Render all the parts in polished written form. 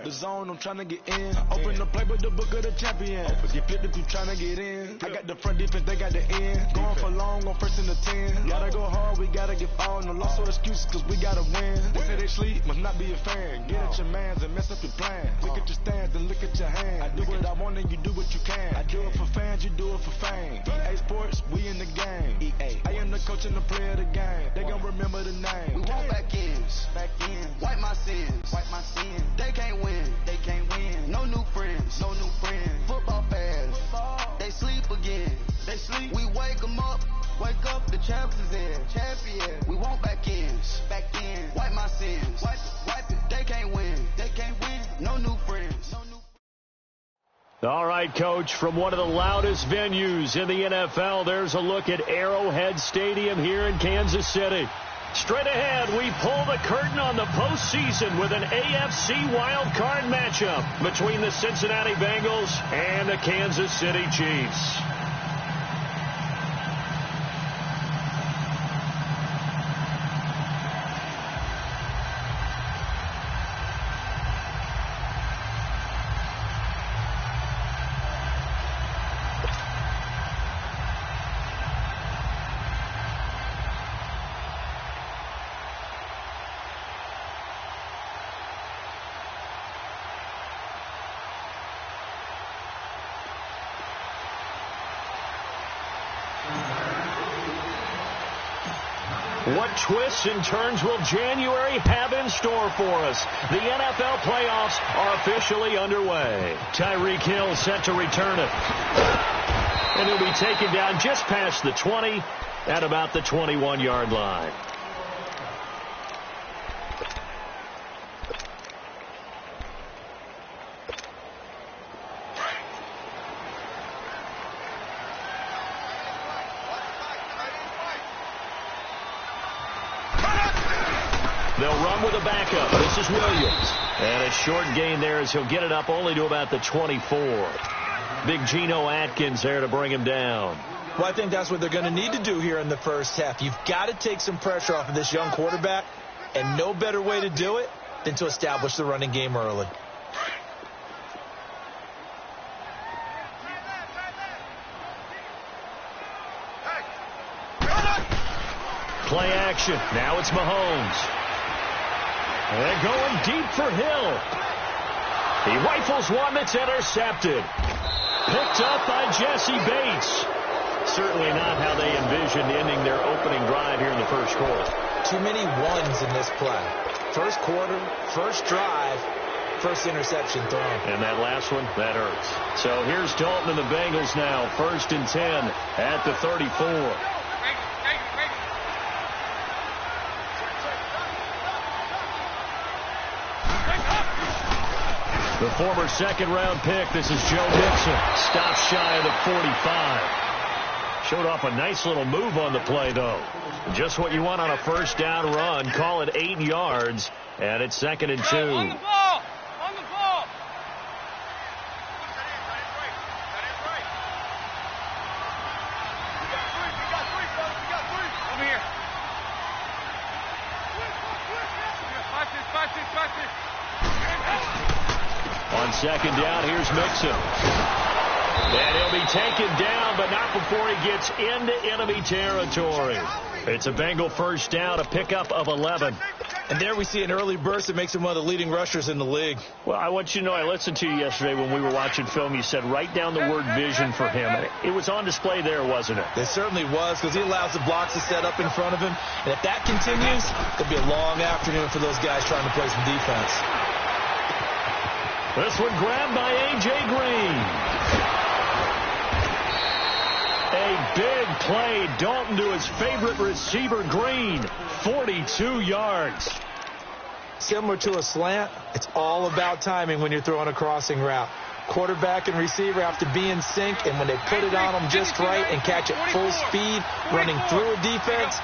The zone, I'm trying to get in. Open the playbook, the book of the champion. Get flipped if you trying to get in. I got the front defense, they got the end. Going for long, on first and the 10. Gotta go hard, we gotta get all. No loss or excuses, cause we gotta win. They say they sleep, must not be a fan. Get at your mans and mess up your plan. Look at your stance and look at your hand. I do what I want and you do what you can. I do it for fans, you do it for fame. EA Sports, we in the game. EA, I am the coach and the player of the game. They gon' remember the name. We want back ends. Wipe my sins. They can't win. No new friends. Football fans. They sleep again. We wake them up. The champs is in. We want back ends. Wipe my sins. Wipe it. They can't win. No new friends. All right, Coach, from one of the loudest venues in the NFL, there's a look at Arrowhead Stadium here in Kansas City. Straight ahead, we pull the curtain on the postseason with an AFC wildcard matchup between the Cincinnati Bengals and the Kansas City Chiefs. What twists and turns will January have in store for us? The NFL playoffs are officially underway. Tyreek Hill set to return it. And he'll be taken down just past the 20 at about the 21-yard line. They'll run with a backup. This is Williams. And a short gain there as he'll get it up only to about the 24. Big Geno Atkins there to bring him down. Well, I think that's what they're going to need to do here in the first half. You've got to take some pressure off of this young quarterback, and no better way to do it than to establish the running game early. Play action. Now it's Mahomes. And going deep for Hill. He rifles one that's intercepted. Picked up by Jesse Bates. Certainly not how they envisioned ending their opening drive here in the first quarter. Too many ones in this play. First quarter, first drive, first interception thrown. And that last one, that hurts. So here's Dalton and the Bengals now. 1st and 10 at the 34. The former second-round pick, this is Joe Mixon. Stops shy of the 45. Showed off a nice little move on the play, though. Just what you want on a first down run. Call it 8 yards, and it's 2nd and 2. On the ball! On the ball! Over here. Watch this. On 2nd down, here's Mixon. And he'll be taken down, but not before he gets into enemy territory. It's a Bengal first down, a pickup of 11. And there we see an early burst that makes him one of the leading rushers in the league. Well, I want you to know, I listened to you yesterday when we were watching film. You said write down the word vision for him. It was on display there, wasn't it? It certainly was, because he allows the blocks to set up in front of him. And if that continues, it'll be a long afternoon for those guys trying to play some defense. This one grabbed by A.J. Green. A big play. Dalton to his favorite receiver, Green. 42 yards. Similar to a slant, it's all about timing when you're throwing a crossing route. Quarterback and receiver have to be in sync, and when they put it on them just right and catch it full speed, running through a defense,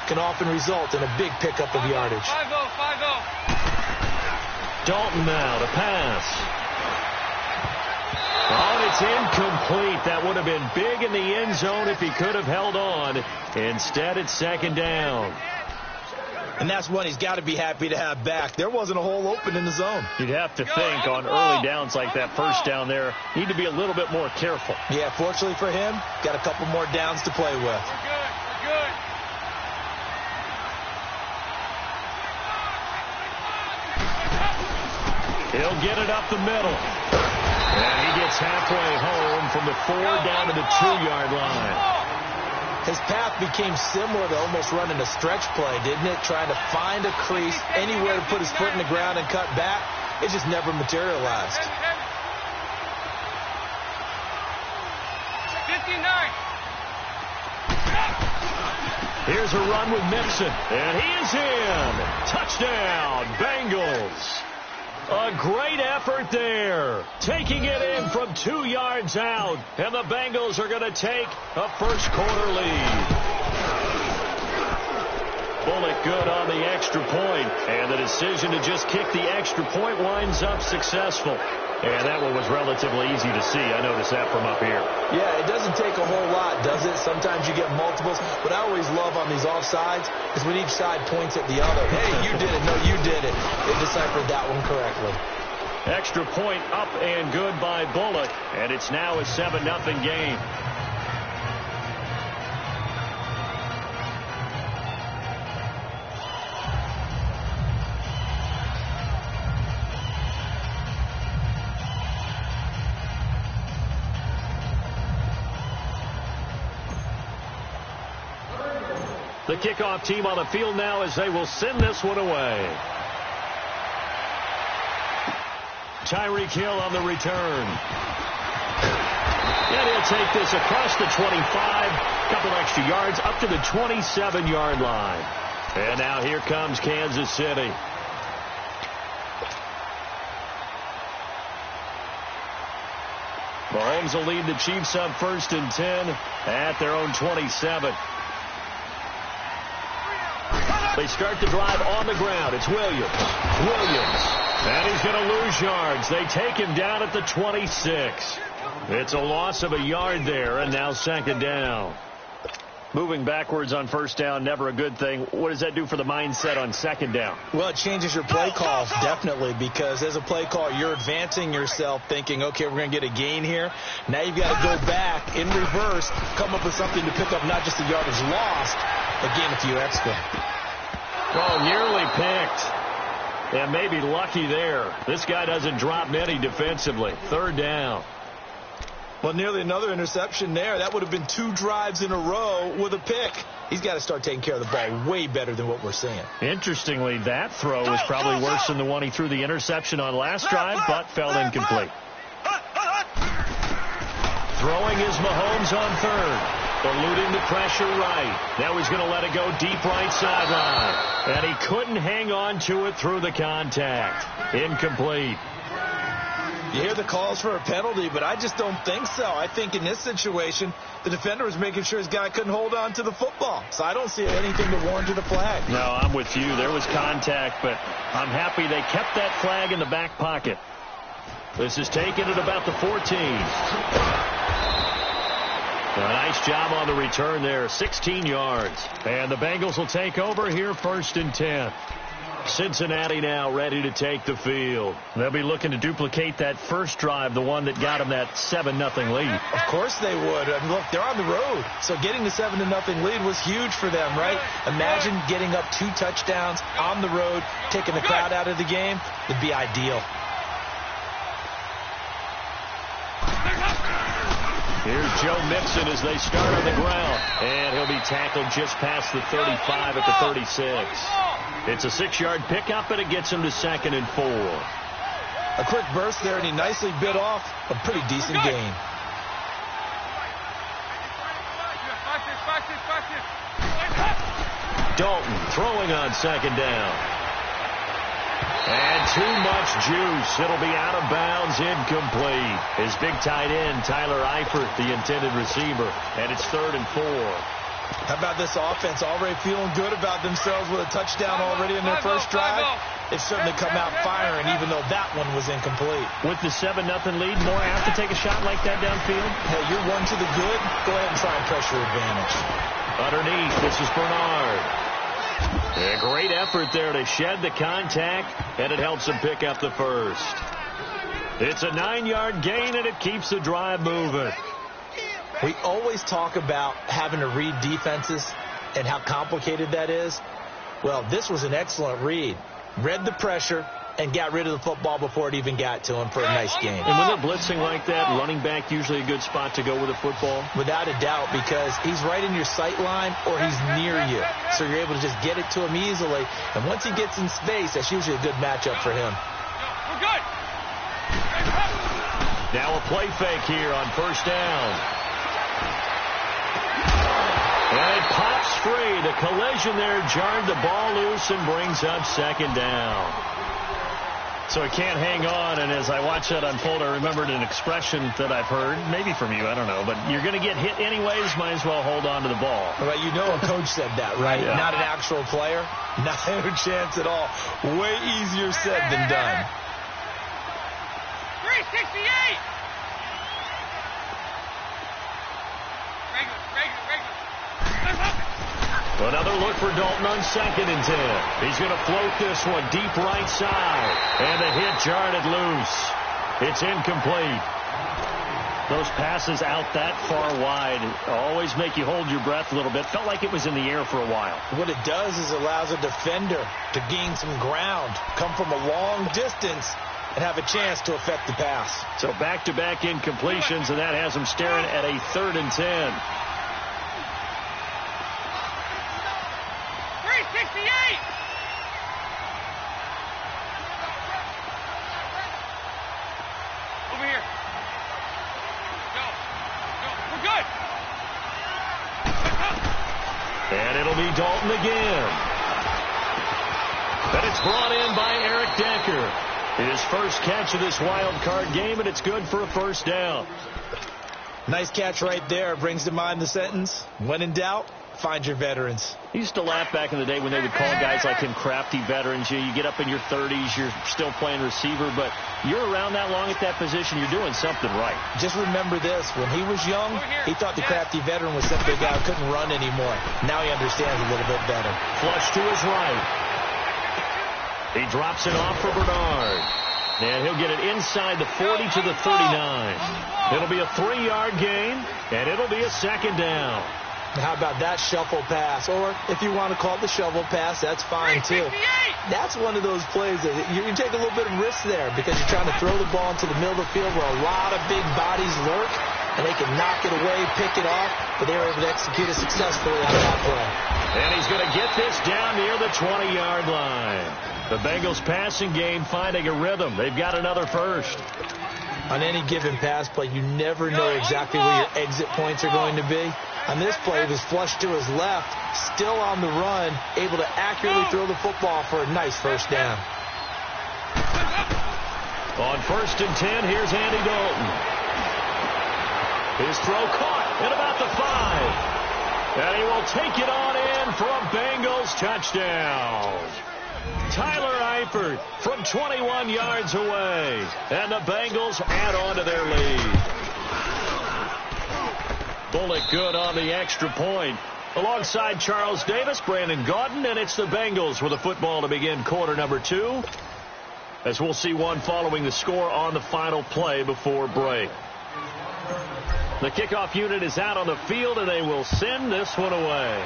can often result in a big pickup of yardage. 5-0. Dalton now to pass. Oh, it's incomplete. That would have been big in the end zone if he could have held on. Instead, it's 2nd down. And that's one he's got to be happy to have back. There wasn't a hole open in the zone. You'd have to think on early downs like that first down there, need to be a little bit more careful. Yeah, fortunately for him, got a couple more downs to play with. We're good. He'll get it up the middle. And he gets halfway home from the 4 down to the 2-yard line. His path became similar to almost running a stretch play, didn't it? Trying to find a crease, anywhere to put his foot in the ground and cut back. It just never materialized. 59. Here's a run with Mixon. And he is in. Touchdown, Bengals. A great effort there. Taking it in from 2 yards out. And the Bengals are going to take a first-quarter lead. Bullock good on the extra point. And the decision to just kick the extra point winds up successful. And that one was relatively easy to see. I noticed that from up here. Yeah, it doesn't take a whole lot, does it? Sometimes you get multiples. What I always love on these offsides is when each side points at the other. Hey, you did it. No, you did it. They deciphered that one correctly. Extra point up and good by Bullock. And it's now a 7-0 game. The kickoff team on the field now as they will send this one away. Tyreek Hill on the return. And he'll take this across the 25. Couple extra yards up to the 27-yard line. And now here comes Kansas City. Mahomes will lead the Chiefs up 1st and 10 at their own 27. They start the drive on the ground. It's Williams. And he's going to lose yards. They take him down at the 26. It's a loss of a yard there, and now 2nd down. Moving backwards on 1st down, never a good thing. What does that do for the mindset on 2nd down? Well, it changes your play calls, definitely, because as a play call, you're advancing yourself thinking, okay, we're going to get a gain here. Now you've got to go back in reverse, come up with something to pick up not just the yardage lost, but gain a few extra. Oh, nearly picked. And maybe lucky there. This guy doesn't drop many defensively. 3rd down. Well, nearly another interception there. That would have been 2 drives in a row with a pick. He's got to start taking care of the ball way better than what we're seeing. Interestingly, that throw was probably worse than the one he threw the interception on last drive, but fell incomplete. Throwing is Mahomes on 3rd. Eluding the pressure right. Now he's going to let it go deep right sideline. And he couldn't hang on to it through the contact. Incomplete. You hear the calls for a penalty, but I just don't think so. I think in this situation, the defender was making sure his guy couldn't hold on to the football. So I don't see anything to warrant the flag. No, I'm with you. There was contact, but I'm happy they kept that flag in the back pocket. This is taken at about the 14. A nice job on the return there, 16 yards. And the Bengals will take over here 1st and 10. Cincinnati now ready to take the field. They'll be looking to duplicate that first drive, the one that got them that 7-0 lead. Of course they would. I mean, look, they're on the road. So getting the 7-0 lead was huge for them, right? Imagine getting up 2 touchdowns on the road, taking the crowd out of the game. It'd be ideal. Here's Joe Mixon as they start on the ground. And he'll be tackled just past the 35 at the 36. It's a 6-yard pickup, and it gets him to 2nd and 4. A quick burst there, and he nicely bit off a pretty decent gain. Dalton throwing on 2nd down. And too much juice. It'll be out of bounds, incomplete. His big tight end, Tyler Eifert, the intended receiver. And it's 3rd and 4. How about this offense? Already feeling good about themselves with a touchdown already in their first drive. They've certainly come out firing, even though that one was incomplete. With the 7-0 lead, more have to take a shot like that downfield? Hey, you're 1 to the good. Go ahead and try and pressure advantage. Underneath, this is Bernard. A great effort there to shed the contact, and it helps him pick up the first. It's a 9-yard gain, and it keeps the drive moving. We always talk about having to read defenses and how complicated that is. Well, this was an excellent read. Read the pressure and got rid of the football before it even got to him for a nice gain. And when they're blitzing like that, running back usually a good spot to go with a football? Without a doubt, because he's right in your sight line or he's near you. So you're able to just get it to him easily. And once he gets in space, that's usually a good matchup for him. We're good. Now a play fake here on first down. And it pops free. The collision there jarred the ball loose and brings up second down. So it can't hang on, and as I watch that unfold, I remembered an expression that I've heard, maybe from you, I don't know, but you're going to get hit anyways, might as well hold on to the ball. Well, you know a coach said that, right? Yeah. Not an actual player. Not a chance at all. Way easier said than done. 368. Regular. Another look for Dalton on 2nd and 10. He's going to float this one deep right side. And the hit jarred it loose. It's incomplete. Those passes out that far wide always make you hold your breath a little bit. Felt like it was in the air for a while. What it does is allows a defender to gain some ground, come from a long distance, and have a chance to affect the pass. So back-to-back incompletions, and that has him staring at a 3rd and 10. 368. Over here. Go. We're good. And it'll be Dalton again. And it's brought in by Eric Decker. His first catch of this wild card game, and it's good for a first down. Nice catch right there. Brings to mind the sentence, when in doubt, find your veterans. I used to laugh back in the day when they would call guys like him crafty veterans. You get up in your 30s, you're still playing receiver, but you're around that long at that position, you're doing something right. Just remember this. When he was young, he thought the crafty veteran was simply a guy who couldn't run anymore. Now he understands a little bit better. Flush to his right. He drops it off for Bernard. And he'll get it inside the 40 to the 39. It'll be a 3-yard gain, and it'll be a second down. How about that shuffle pass? Or if you want to call it the shovel pass, that's fine too. That's one of those plays that you take a little bit of risk there because you're trying to throw the ball into the middle of the field where a lot of big bodies lurk, and they can knock it away, pick it off, but they were able to execute it successfully on that play. And he's going to get this down near the 20-yard line. The Bengals passing game finding a rhythm. They've got another first. On any given pass play, you never know exactly where your exit points are going to be. On this play, he was flushed to his left, still on the run, able to accurately throw the football for a nice first down. On 1st and 10, here's Andy Dalton. His throw caught at about the 5. And he will take it on in for a Bengals touchdown. Tyler Eifert from 21 yards away. And the Bengals add on to their lead. Bullock good on the extra point. Alongside Charles Davis, Brandon Gaudin, and it's the Bengals with a football to begin quarter number 2. As we'll see one following the score on the final play before break. The kickoff unit is out on the field, and they will send this one away.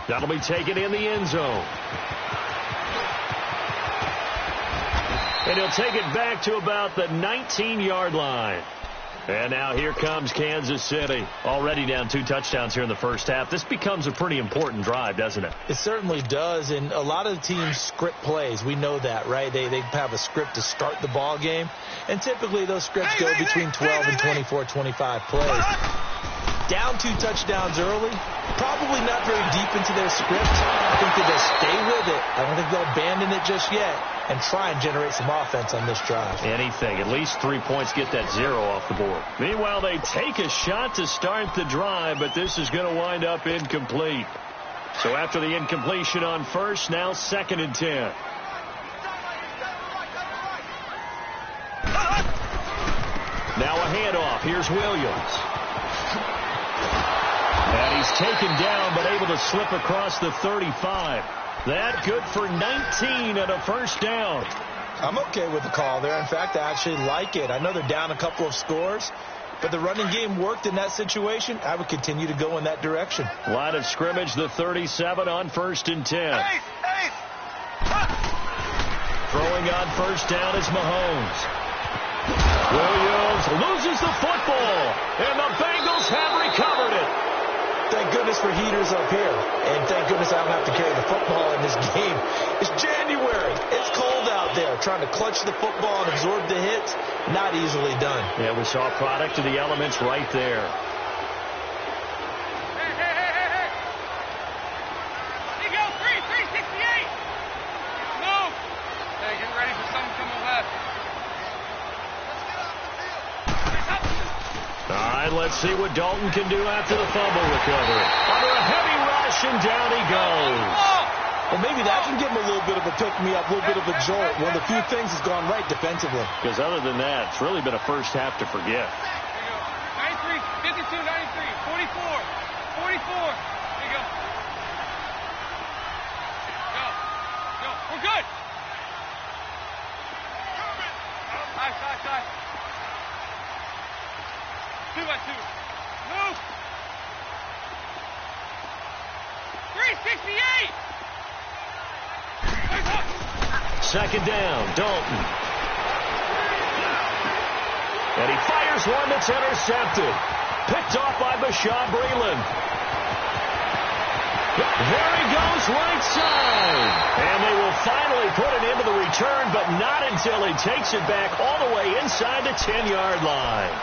That'll be taken in the end zone. And he'll take it back to about the 19-yard line. And now here comes Kansas City. Already down 2 touchdowns here in the first half. This becomes a pretty important drive, doesn't it? It certainly does, and a lot of the teams script plays. We know that, right? They have a script to start the ball game, and typically those scripts go between 12 and 24, 25 plays. Down 2 touchdowns early, probably not very deep into their script. I think that they'll stay with it. I don't think they'll abandon it just yet and try and generate some offense on this drive. Anything. At least 3 points, get that 0 off the board. Meanwhile, they take a shot to start the drive, but this is going to wind up incomplete. So after the incompletion on first, now 2nd and 10. Now a handoff. Here's Williams. And he's taken down, but able to slip across the 35. That good for 19 and a first down. I'm okay with the call there. In fact, I actually like it. I know they're down a couple of scores, but the running game worked in that situation. I would continue to go in that direction. Line of scrimmage, the 37 on 1st and 10. Throwing on first down is Mahomes. Williams loses the football, and the Bengals have recovered it. Thank goodness for heaters up here, and thank goodness I don't have to carry the football in this game. It's January. It's cold out there. Trying to clutch the football and absorb the hits, not easily done. Yeah, we saw a product of the elements right there. Hey. There you go, 368. Move. Hey, get ready for something coming left. All right, let's see what Dalton can do after the fumble recovery. Under a heavy rush, and down he goes. Well, maybe that can give him a little bit of a pick-me-up, a little bit of a jolt. One of the few things has gone right defensively. Because other than that, it's really been a first half to forget. There you go. 93, 52, 93, 44. There you go. Go. We're good. Side. 2 by 2. Move. 368. Second down, Dalton. And he fires one that's intercepted. Picked off by Bashaud Breeland. There he goes, right side. And they will finally put it into the return, but not until he takes it back all the way inside the 10-yard line.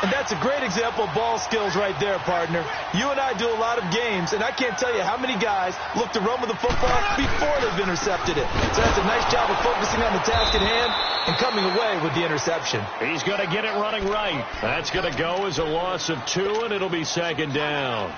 And that's a great example of ball skills right there, partner. You and I do a lot of games, and I can't tell you how many guys look to run with the football before they've intercepted it. So that's a nice job of focusing on the task at hand and coming away with the interception. He's going to get it running right. That's going to go as a loss of 2, and it'll be second down.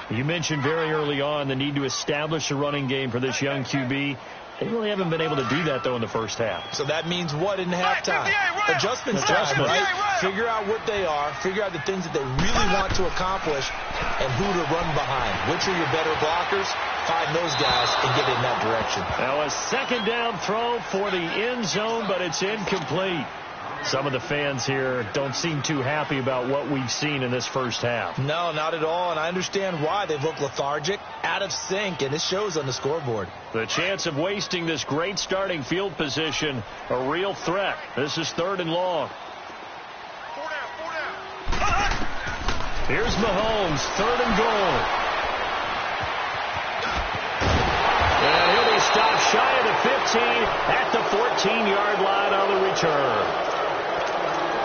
You mentioned very early on the need to establish a running game for this young QB. They really haven't been able to do that, though, in the first half. So that means what in halftime? Adjustments time, right? Figure out what they are, figure out the things that they really want to accomplish, and who to run behind. Which are your better blockers? Find those guys and get in that direction. Now a second down throw for the end zone, but it's incomplete. Some of the fans here don't seem too happy about what we've seen in this first half. No, not at all, and I understand why. They've looked lethargic, out of sync, and it shows on the scoreboard. The chance of wasting this great starting field position, a real threat. This is 3rd and long. 4 down. Here's Mahomes, 3rd and goal. And he'll be stopped shy of the 15 at the 14-yard line on the return.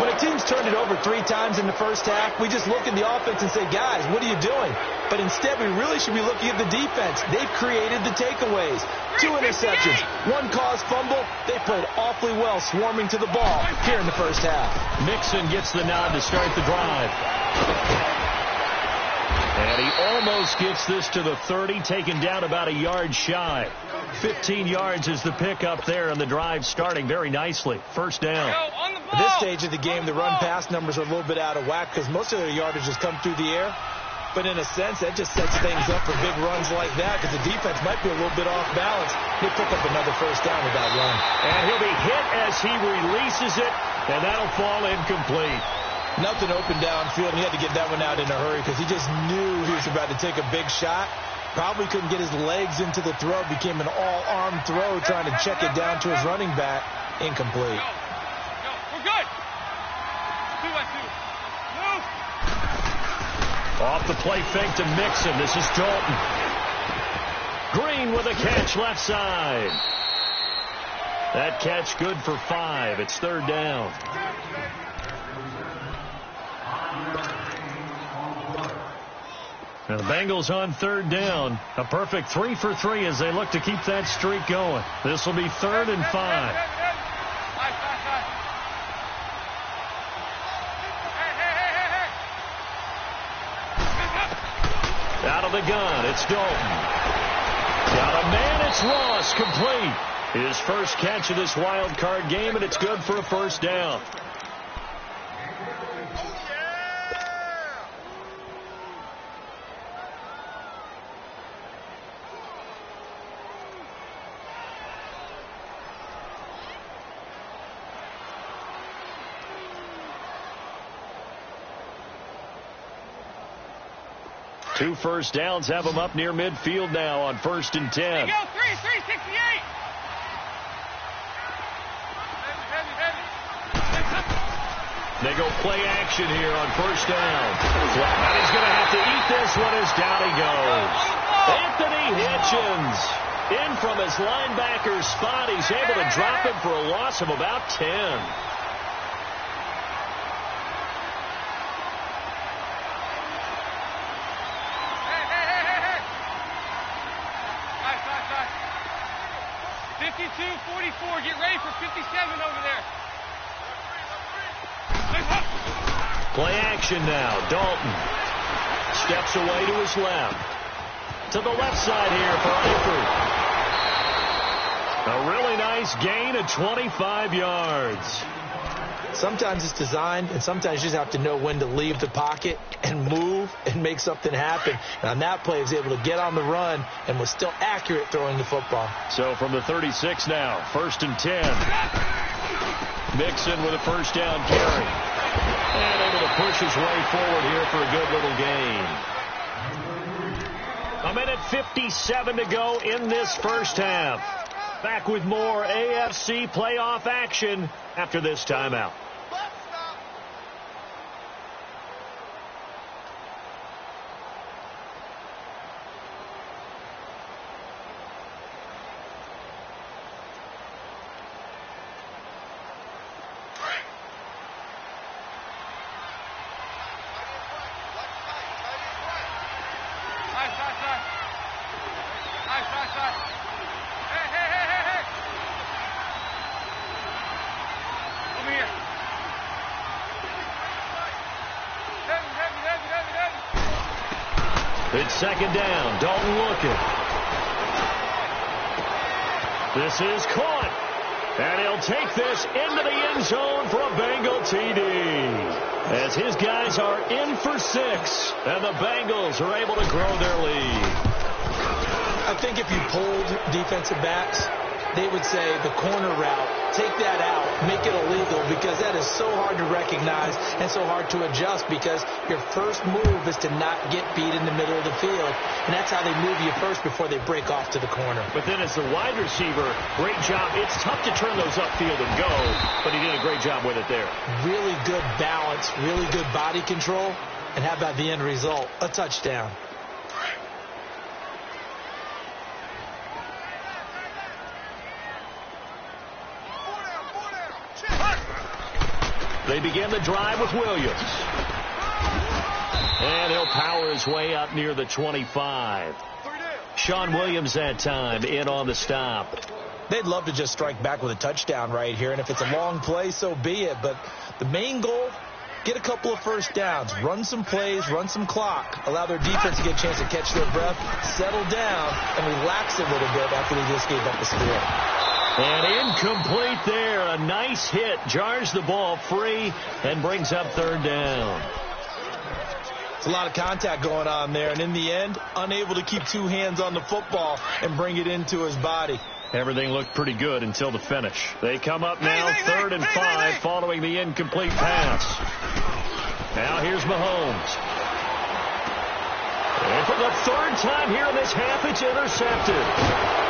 When a team's turned it over 3 times in the first half, we just look at the offense and say, guys, what are you doing? But instead, we really should be looking at the defense. They've created the takeaways. 2 interceptions, 1 caused fumble. They played awfully well swarming to the ball here in the first half. Mixon gets the nod to start the drive. And he almost gets this to the 30, taken down about a yard shy. 15 yards is the pickup there, and the drive starting very nicely. First down. At this stage of the game, the run-pass numbers are a little bit out of whack because most of their yardage has come through the air. But in a sense, that just sets things up for big runs like that because the defense might be a little bit off balance. They pick up another first down with that run. And he'll be hit as he releases it, and that'll fall incomplete. Nothing open downfield, and he had to get that one out in a hurry because he just knew he was about to take a big shot. Probably couldn't get his legs into the throw. Became an all-arm throw trying to check it down to his running back. Incomplete. Go. We're good. 2 by 2. Move. Off the play fake to Mixon. This is Dalton. Green with a catch left side. That catch good for 5. It's 3rd down. And the Bengals on 3rd down. A perfect 3 for 3 as they look to keep that streak going. This will be 3rd and 5. Out of the gun, it's Dalton. Got a man, it's Ross, complete. His first catch of this wild card game, and it's good for a first down. 2 first downs have them up near midfield now on 1st and 10. Here you go, 368. They go play action here on 1st down. And he's going to have to eat this one as down he goes. Anthony Hitchens in from his linebacker spot. He's able to drop him for a loss of about 10. Hey. 52-44. Get ready for 57 over there. Play action now. Dalton steps away to his left. To the left side here for Eifert. A really nice gain of 25 yards. Sometimes it's designed, and sometimes you just have to know when to leave the pocket and move and make something happen. And on that play, he was able to get on the run and was still accurate throwing the football. So from the 36 now, 1st and 10. Mixon with a 1st down carry. And able to push his way forward here for a good little gain. 1:57 to go in this first half. Back with more AFC playoff action after this timeout. It's 2nd down. Dalton looking. This is caught. And he'll take this into the end zone for a Bengal TD. As his guys are in for 6. And the Bengals are able to grow their lead. I think if you polled defensive backs, they would say the corner route, take that out, make it illegal, because that is so hard to recognize and so hard to adjust, because your first move is to not get beat in the middle of the field. And that's how they move you first before they break off to the corner. But then as the wide receiver, great job. It's tough to turn those upfield and go, but he did a great job with it there. Really good balance, really good body control. And how about the end result? A touchdown. They begin the drive with Williams. And he'll power his way up near the 25. Sean Williams that time in on the stop. They'd love to just strike back with a touchdown right here. And if it's a long play, so be it. But the main goal, get a couple of first downs. Run some plays, run some clock. Allow their defense to get a chance to catch their breath, settle down, and relax a little bit after they just gave up the score. And incomplete there. A nice hit. Jars the ball free and brings up 3rd down. It's a lot of contact going on there. And in the end, unable to keep 2 hands on the football and bring it into his body. Everything looked pretty good until the finish. They come up now 3rd and 5 following the incomplete pass. Now here's Mahomes. And for the 3rd time here in this half, it's intercepted.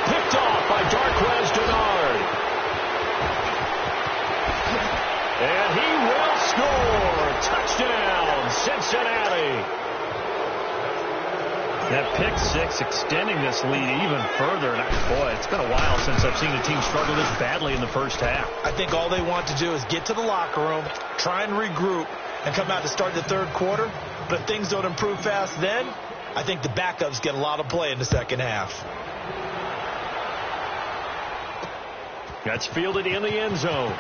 Picked off by Darquez Dennard. And he will score. Touchdown, Cincinnati. That pick 6 extending this lead even further. And boy, it's been a while since I've seen a team struggle this badly in the first half. I think all they want to do is get to the locker room, try and regroup, and come out to start the 3rd quarter. But if things don't improve fast then, I think the backups get a lot of play in the second half. That's fielded in the end zone.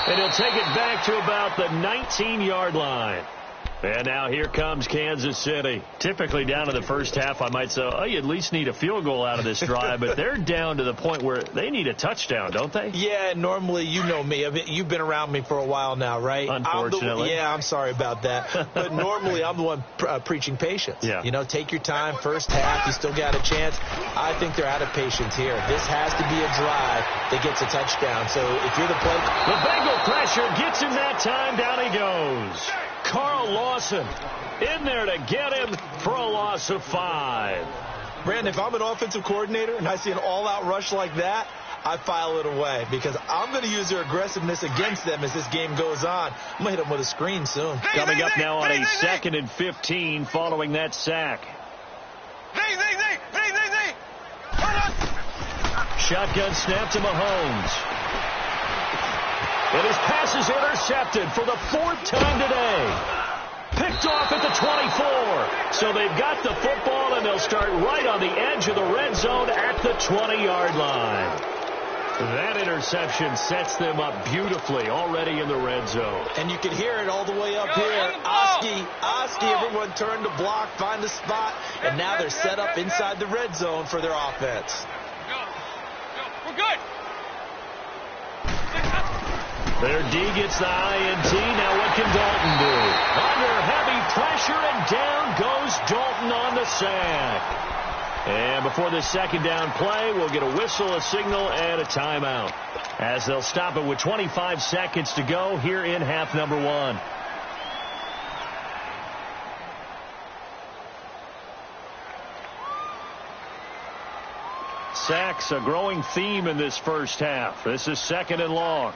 And he'll take it back to about the 19-yard line. And now here comes Kansas City. Typically down in the first half, I might say, oh, you at least need a field goal out of this drive. But they're down to the point where they need a touchdown, don't they? Yeah, normally, you know me. I mean, you've been around me for a while now, right? Unfortunately. I'm sorry about that. But normally, I'm the one preaching patience. Yeah. You know, take your time. First half, you still got a chance. I think they're out of patience here. This has to be a drive that gets a touchdown. So if you're the play... The Bengal pressure gets him that time. Down he goes. Carl Lawson in there to get him for a loss of 5. Brandon, if I'm an offensive coordinator and I see an all-out rush like that, I file it away because I'm going to use their aggressiveness against them as this game goes on. I'm going to hit them with a screen soon. Coming up now on a 2nd and 15 following that sack. Shotgun snap to Mahomes. And his pass is intercepted for the 4th time today. Picked off at the 24. So they've got the football, and they'll start right on the edge of the red zone at the 20-yard line. That interception sets them up beautifully already in the red zone. And you can hear it all the way up here. Oski, everyone turned to block, find a spot, and now they're set up inside the red zone for their offense. We're good. Their D gets the INT. Now what can Dalton do? Under heavy pressure, and down goes Dalton on the sack. And before this second down play, we'll get a whistle, a signal, and a timeout, as they'll stop it with 25 seconds to go here in half number 1. Sacks, a growing theme in this first half. This is 2nd and long.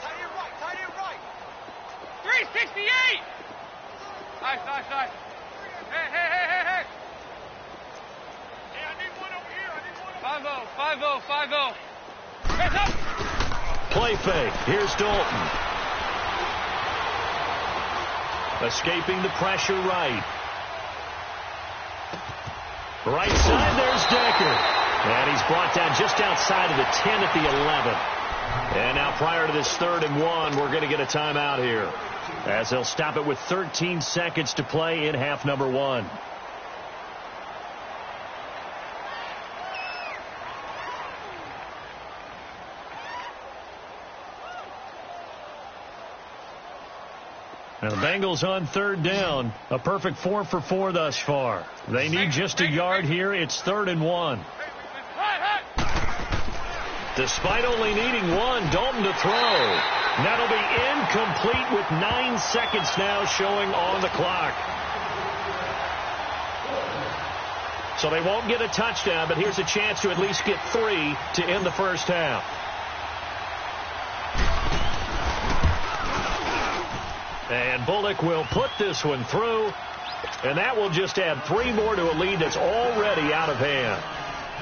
Tight end right. 368. Nice. Hey. Hey, I need one over here. 5-0. Heads up. Play fake. Here's Dalton. Escaping the pressure right. Right side, there's Decker. And he's brought down just outside of the 10 at the 11. And now prior to this 3rd and 1, we're going to get a timeout here, as they'll stop it with 13 seconds to play in half number 1. Now the Bengals on 3rd down. A perfect 4 for 4 thus far. They need just a yard here. It's 3rd and 1. Despite only needing 1, Dalton to throw. That'll be incomplete with 9 seconds now showing on the clock. So they won't get a touchdown, but here's a chance to at least get 3 to end the first half. And Bullock will put this one through, and that will just add 3 more to a lead that's already out of hand.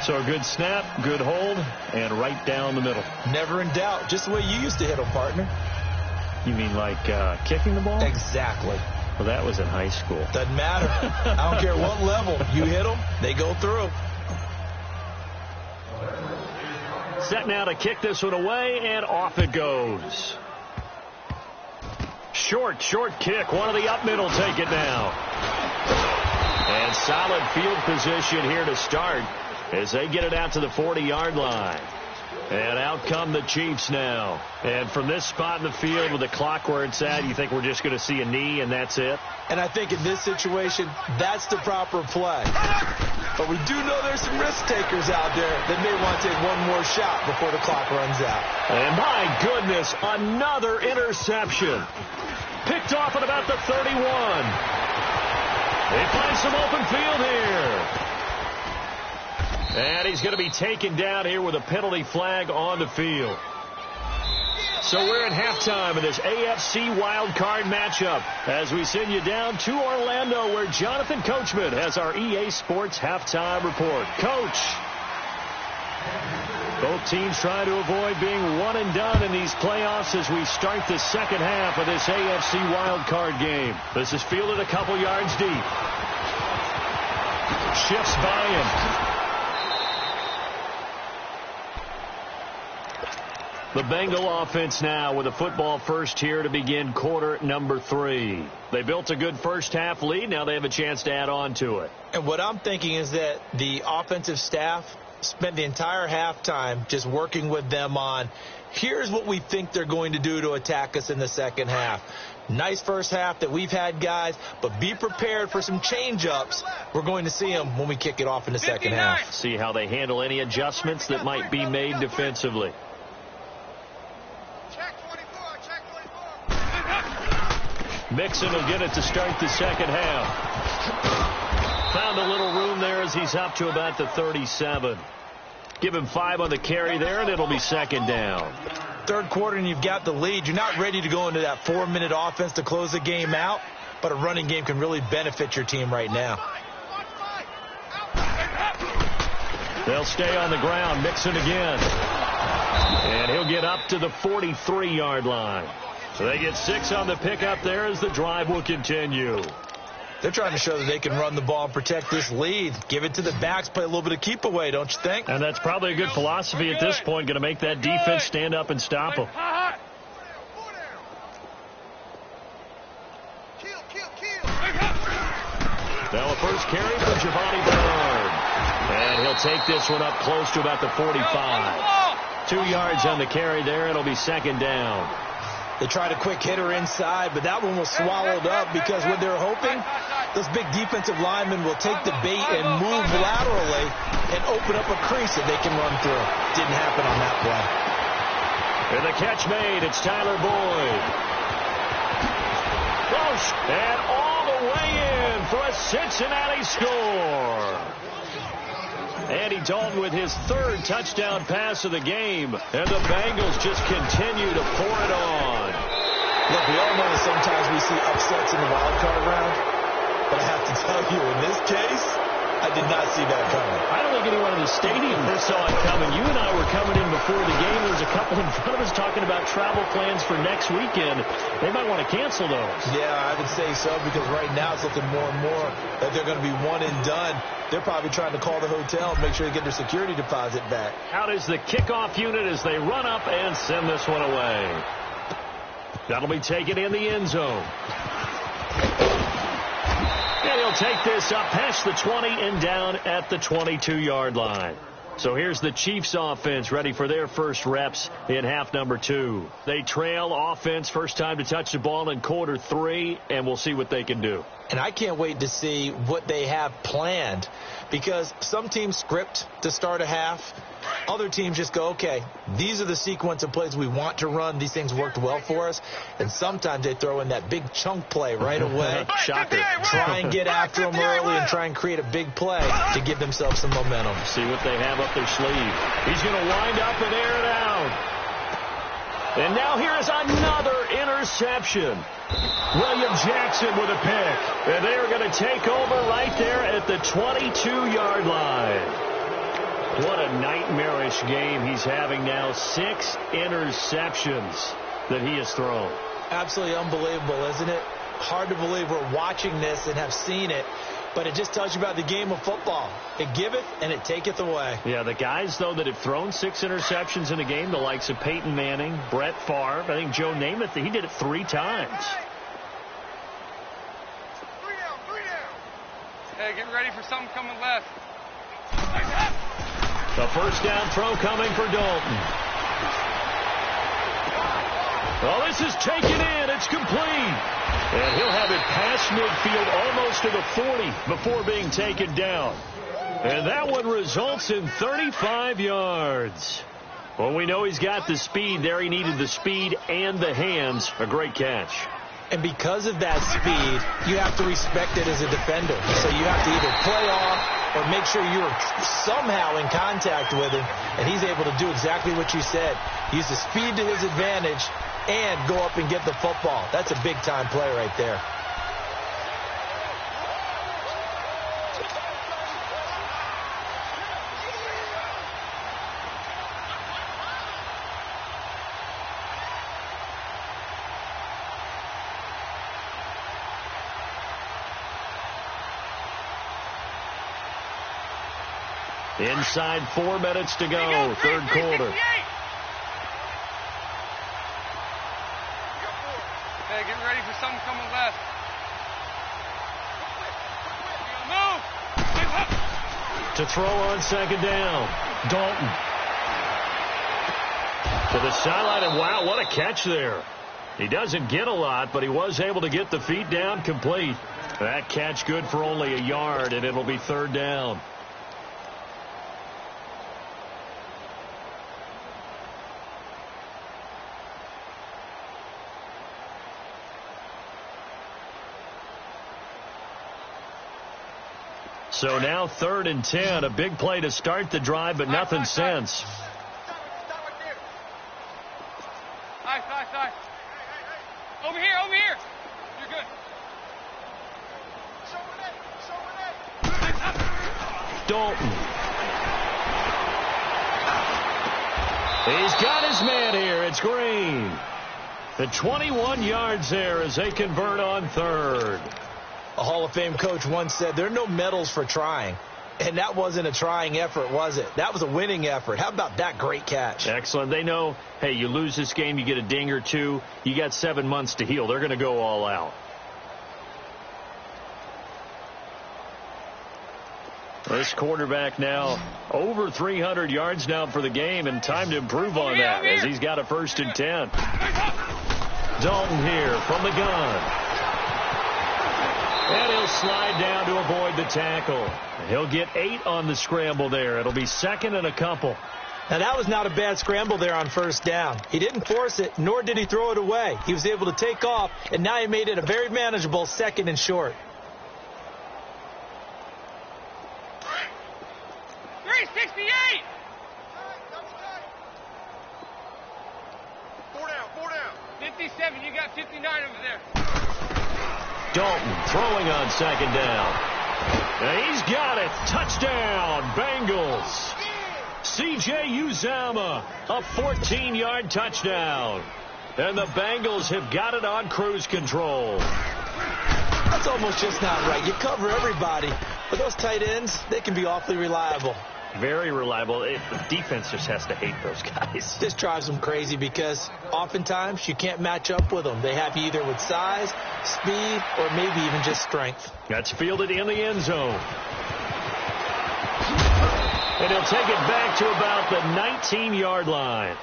So a good snap, good hold, and right down the middle. Never in doubt. Just the way you used to hit them, partner. You mean like kicking the ball? Exactly. Well, that was in high school. Doesn't matter. I don't care what level. You hit them, they go through. Set now to kick this one away, and off it goes. Short kick. One of the up middle take it now. And solid field position here to start as they get it out to the 40-yard line. And out come the Chiefs now. And from this spot in the field with the clock where it's at, you think we're just going to see a knee and that's it? And I think in this situation, that's the proper play. But we do know there's some risk takers out there that may want to take one more shot before the clock runs out. And my goodness, another interception. Picked off at about the 31. They find some open field here. And he's going to be taken down here with a penalty flag on the field. So we're at halftime of this AFC wildcard matchup as we send you down to Orlando, where Jonathan Coachman has our EA Sports halftime report. Coach, both teams trying to avoid being one and done in these playoffs as we start the second half of this AFC wildcard game. This is fielded a couple yards deep. Shifts by him. The Bengal offense now with a football first here to begin quarter number 3. They built a good first half lead. Now they have a chance to add on to it. And what I'm thinking is that the offensive staff spent the entire halftime just working with them on, here's what we think they're going to do to attack us in the second half. Nice first half that we've had, guys, but be prepared for some change-ups. We're going to see them when we kick it off in the second half. See how they handle any adjustments that might be made defensively. Mixon will get it to start the second half. Found a little room there as he's up to about the 37. Give him 5 on the carry there, and it'll be second down. Third quarter, and you've got the lead. You're not ready to go into that 4-minute offense to close the game out, but a running game can really benefit your team right now. They'll stay on the ground. Mixon again. And he'll get up to the 43-yard line. So they get 6 on the pickup there as the drive will continue. They're trying to show that they can run the ball and protect this lead. Give it to the backs, play a little bit of keep away, don't you think? And that's probably a good philosophy at this point, going to make that defense stand up and stop them. Now a first carry for Giovanni Bernard. And he'll take this one up close to about the 45. 2 yards on the carry there. It'll be second down. They tried a quick hitter inside, but that one was swallowed up because what they're hoping, those big defensive linemen will take the bait and move laterally and open up a crease that they can run through. Didn't happen on that play. And the catch made. It's Tyler Boyd. Close. And all the way in for a Cincinnati score. Andy Dalton with his 3rd touchdown pass of the game. And the Bengals just continue to pour it on. Look, we all know that sometimes we see upsets in the wild card round. But I have to tell you, in this case, I did not see that coming. I don't think anyone in the stadium saw it coming. You and I were coming in before the game. There was a couple in front of us talking about travel plans for next weekend. They might want to cancel those. Yeah, I would say so, because right now it's looking more and more that they're going to be one and done. They're probably trying to call the hotel and make sure they get their security deposit back. Out is the kickoff unit as they run up and send this one away. That'll be taken in the end zone. And he'll take this up past the 20 and down at the 22-yard line. So here's the Chiefs offense ready for their first reps in half number 2. They trail offense, first time to touch the ball in quarter 3, and we'll see what they can do. And I can't wait to see what they have planned, because some teams script to start a half. Other teams just go, okay, these are the sequence of plays we want to run. These things worked well for us. And sometimes they throw in that big chunk play right away. Shocker. Try and get after them early and try and create a big play to give themselves some momentum. See what they have up their sleeve. He's going to wind up and air it out. And now here is another interception. William Jackson with a pick. And they are going to take over right there at the 22-yard line. What a nightmarish game he's having now. 6 interceptions that he has thrown. Absolutely unbelievable, isn't it? Hard to believe we're watching this and have seen it, but it just tells you about the game of football. It giveth and it taketh away. Yeah, the guys, though, that have thrown 6 interceptions in a game, the likes of Peyton Manning, Brett Favre, I think Joe Namath, he did it 3 times. Hey, get ready for something coming left. The first down throw coming for Dalton. Well, this is taken in. It's complete. And he'll have it past midfield almost to the 40 before being taken down. And that one results in 35 yards. Well, we know he's got the speed there. He needed the speed and the hands. A great catch. And because of that speed, you have to respect it as a defender. So you have to either play off or make sure you're somehow in contact with him. And he's able to do exactly what you said. Use the speed to his advantage and go up and get the football. That's a big-time play right there. Inside 4 minutes to go, third quarter. Hey, get ready for something coming left. Move! To throw on second down, Dalton. To the sideline, and wow, what a catch there. He doesn't get a lot, but he was able to get the feet down complete. That catch good for only a yard, and it'll be third down. So now 3rd and 10. A big play to start the drive, but nothing since. Side. Over here. You're good. Dalton. He's got his man here. It's Green. The 21 yards there as they convert on 3rd. A Hall of Fame coach once said there are no medals for trying. And that wasn't a trying effort, was it? That was a winning effort. How about that great catch? Excellent. They know, hey, you lose this game, you get a ding or two. You got 7 months to heal. They're going to go all out. This quarterback now over 300 yards now for the game, and time to improve on that as he's got a 1st and 10. Dalton here from the gun. And he'll slide down to avoid the tackle. He'll get 8 on the scramble there. It'll be 2nd and a couple. Now, that was not a bad scramble there on 1st down. He didn't force it, nor did he throw it away. He was able to take off, and now he made it a very manageable 2nd and short. 368! 4 down. 57, you got 59 over there. Dalton throwing on 2nd down. And he's got it. Touchdown, Bengals. C.J. Uzomah, a 14-yard touchdown. And the Bengals have got it on cruise control. That's almost just not right. You cover everybody, but those tight ends, they can be awfully reliable. Very reliable. The defense just has to hate those guys. This drives them crazy because oftentimes you can't match up with them. They have you either with size, speed, or maybe even just strength. That's fielded in the end zone. And he'll take it back to about the 19-yard line.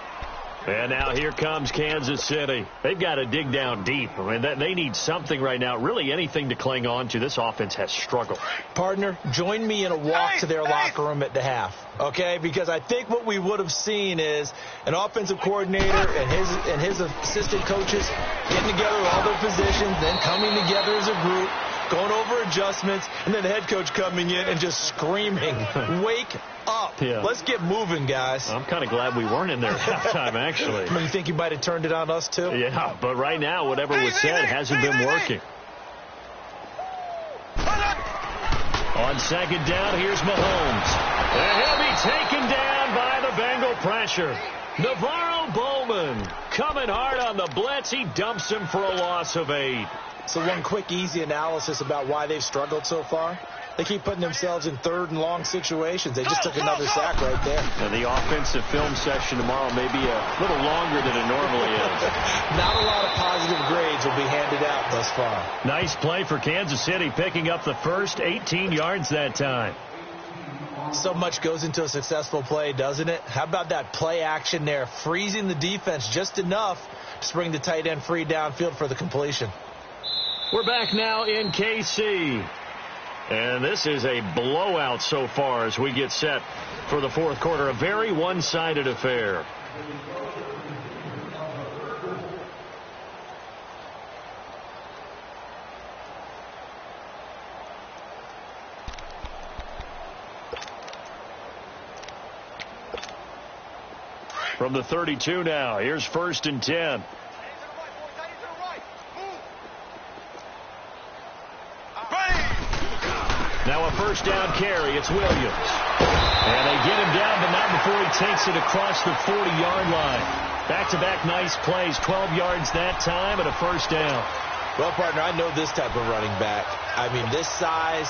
And now here comes Kansas City. They've got to dig down deep. I mean, they need something right now, really anything to cling on to. This offense has struggled. Partner, join me in a walk to their locker room at the half, okay? Because I think what we would have seen is an offensive coordinator and his assistant coaches getting together with all their positions, then coming together as a group, going over adjustments, and then the head coach coming in and just screaming, wake up. Yeah. Let's get moving, guys. I'm kind of glad we weren't in there at halftime, actually. You think you might have turned it on us, too? Yeah, but right now, whatever was said hasn't been working. On 2nd down, here's Mahomes. And he'll be taken down by the Bengal pressure. Navarro Bowman coming hard on the blitz. He dumps him for a loss of 8. So one quick, easy analysis about why they've struggled so far. They keep putting themselves in 3rd and long situations. They just took another sack right there. And the offensive film session tomorrow may be a little longer than it normally is. Not a lot of positive grades will be handed out thus far. Nice play for Kansas City, picking up the first 18 yards that time. So much goes into a successful play, doesn't it? How about that play action there, freezing the defense just enough to bring the tight end free downfield for the completion. We're back now in KC. And this is a blowout so far as we get set for the 4th quarter. A very one-sided affair. From the 32 now, here's 1st and 10. Now a 1st down carry. It's Williams. And they get him down, but not before he takes it across the 40-yard line. Back-to-back nice plays. 12 yards that time and a 1st down. Well, partner, I know this type of running back. I mean, this size,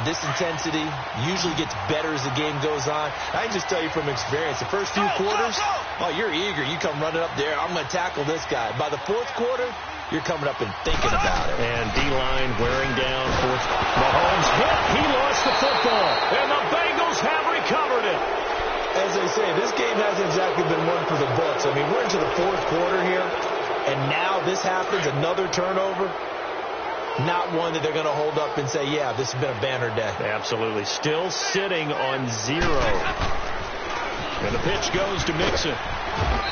this intensity usually gets better as the game goes on. I can just tell you from experience, the first few quarters, oh, you're eager. You come running up there. I'm going to tackle this guy. By the 4th quarter, you're coming up and thinking about it. And D-line wearing down. Mahomes hit. He lost the football. And the Bengals have recovered it. As they say, this game hasn't exactly been one for the books. I mean, we're into the 4th quarter here. And now this happens, another turnover. Not one that they're going to hold up and say, yeah, this has been a banner day. Absolutely. Still sitting on 0. And the pitch goes to Mixon.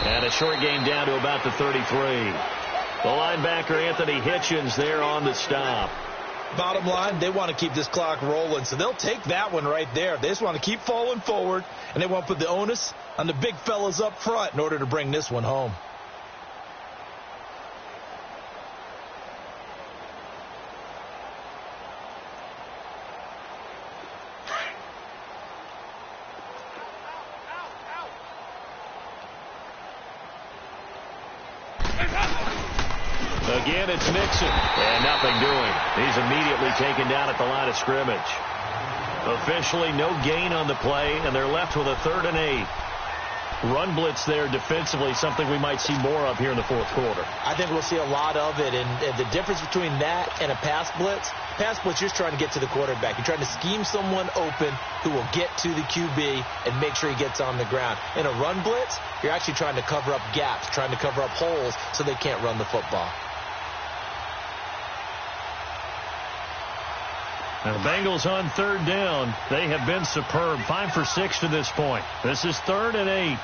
And a short game down to about the 33. The linebacker, Anthony Hitchens, there on the stop. Bottom line, they want to keep this clock rolling, so they'll take that one right there. They just want to keep falling forward, and they want to put the onus on the big fellas up front in order to bring this one home. Again, it's Mixon, and nothing doing. He's immediately taken down at the line of scrimmage. Officially, no gain on the play, and they're left with a 3rd and 8. Run blitz there defensively, something we might see more of here in the fourth quarter. I think we'll see a lot of it, and the difference between that and a pass blitz, you're just trying to get to the quarterback. You're trying to scheme someone open who will get to the QB and make sure he gets on the ground. In a run blitz, you're actually trying to cover up gaps, trying to cover up holes so they can't run the football. Now the Bengals on 3rd down. They have been superb. 5 for 6 to this point. This is 3rd and 8.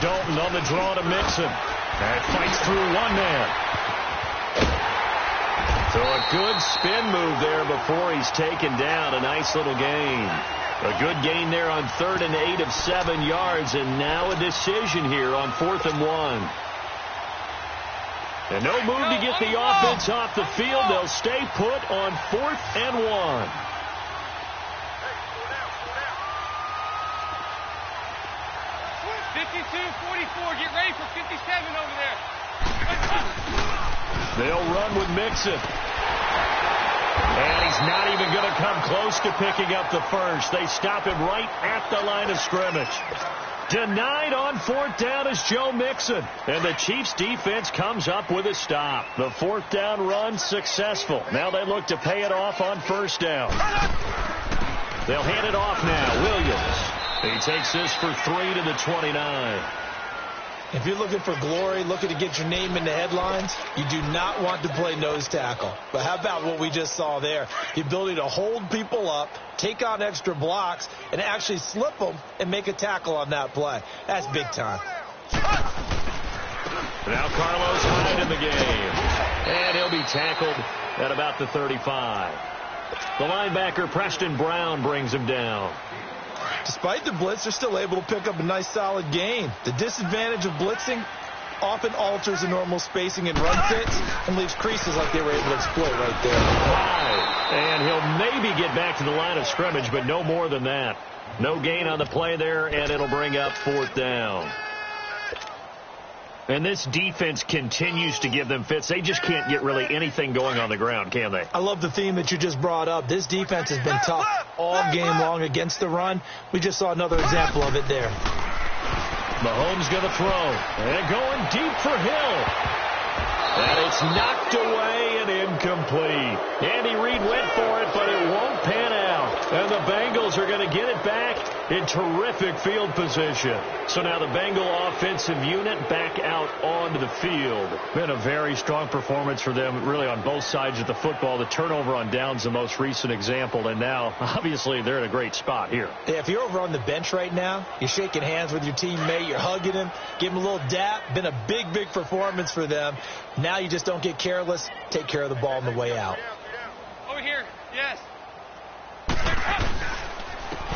Dalton on the draw to Mixon. And fights through one man. So a good spin move there before he's taken down. A nice little gain. A good gain there on 3rd and 8 of 7 yards. And now a decision here on 4th and 1. And no move to get the offense off the field. They'll stay put on 4th and 1. Get ready for 57 over there. They'll run with Mixon. And he's not even going to come close to picking up the first. They stop him right at the line of scrimmage. Denied on 4th down is Joe Mixon. And the Chiefs defense comes up with a stop. The 4th down run successful. Now they look to pay it off on 1st down. They'll hand it off now. Williams. He takes this for 3 to the 29. If you're looking for glory, looking to get your name in the headlines, you do not want to play nose tackle. But how about what we just saw there? The ability to hold people up, take on extra blocks, and actually slip them and make a tackle on that play. That's big time. Now Carlos Hyde in the game. And he'll be tackled at about the 35. The linebacker, Preston Brown, brings him down. Despite the blitz, they're still able to pick up a nice solid gain. The disadvantage of blitzing often alters the normal spacing and run fits and leaves creases like they were able to exploit right there. And he'll maybe get back to the line of scrimmage, but no more than that. No gain on the play there, and it'll bring up 4th down. And this defense continues to give them fits. They just can't get really anything going on the ground, can they? I love the theme that you just brought up. This defense has been tough all game long against the run. We just saw another example of it there. Mahomes going to throw. And going deep for Hill. And it's knocked away and incomplete. Andy Reid went for it, but it won't pan out. And the Bengals are going to get it back in terrific field position. So now the Bengal offensive unit back out onto the field. Been a very strong performance for them, really on both sides of the football. The turnover on downs, the most recent example. And now, obviously, they're in a great spot here. Yeah, if you're over on the bench right now, you're shaking hands with your teammate, you're hugging him, give him a little dap. Been a big, big performance for them. Now you just don't get careless. Take care of the ball on the way out. Over here, yes.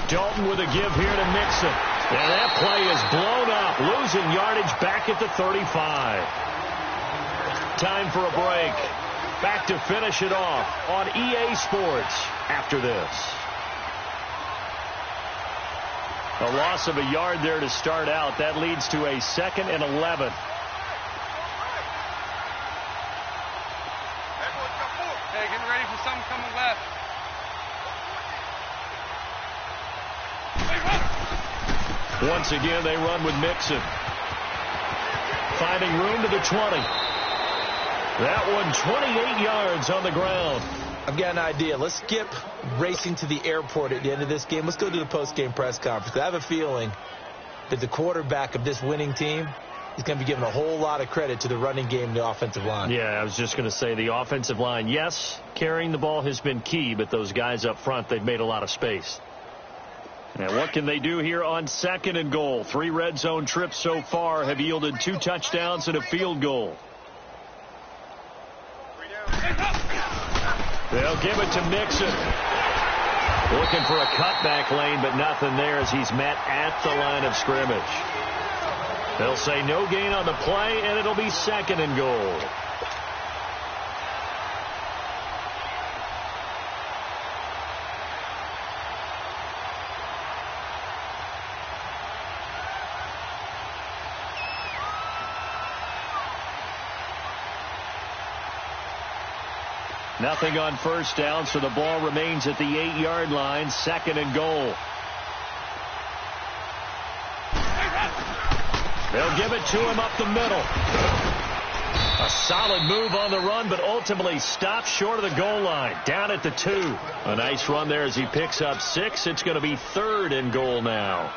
Dalton with a give here to Mixon. And that play is blown up, losing yardage back at the 35. Time for a break. Back to finish it off on EA Sports after this. A loss of a yard there to start out. That leads to a 2nd and 11. Hey, getting ready for something coming left. Once again, they run with Mixon. Finding room to the 20. That one 28 yards on the ground. I've got an idea. Let's skip racing to the airport at the end of this game. Let's go to the post-game press conference. I have a feeling that the quarterback of this winning team is going to be given a whole lot of credit to the running game and the offensive line. Yeah, I was just going to say the offensive line, yes, carrying the ball has been key, but those guys up front, they've made a lot of space. And what can they do here on 2nd and goal? 3 red zone trips so far have yielded 2 touchdowns and a field goal. They'll give it to Mixon. Looking for a cutback lane, but nothing there as he's met at the line of scrimmage. They'll say no gain on the play, and it'll be 2nd and goal. Nothing on first down, so the ball remains at the 8-yard line. 2nd and goal. They'll give it to him up the middle. A solid move on the run, but ultimately stopped short of the goal line. Down at the 2. A nice run there as he picks up 6. It's going to be 3rd and goal now.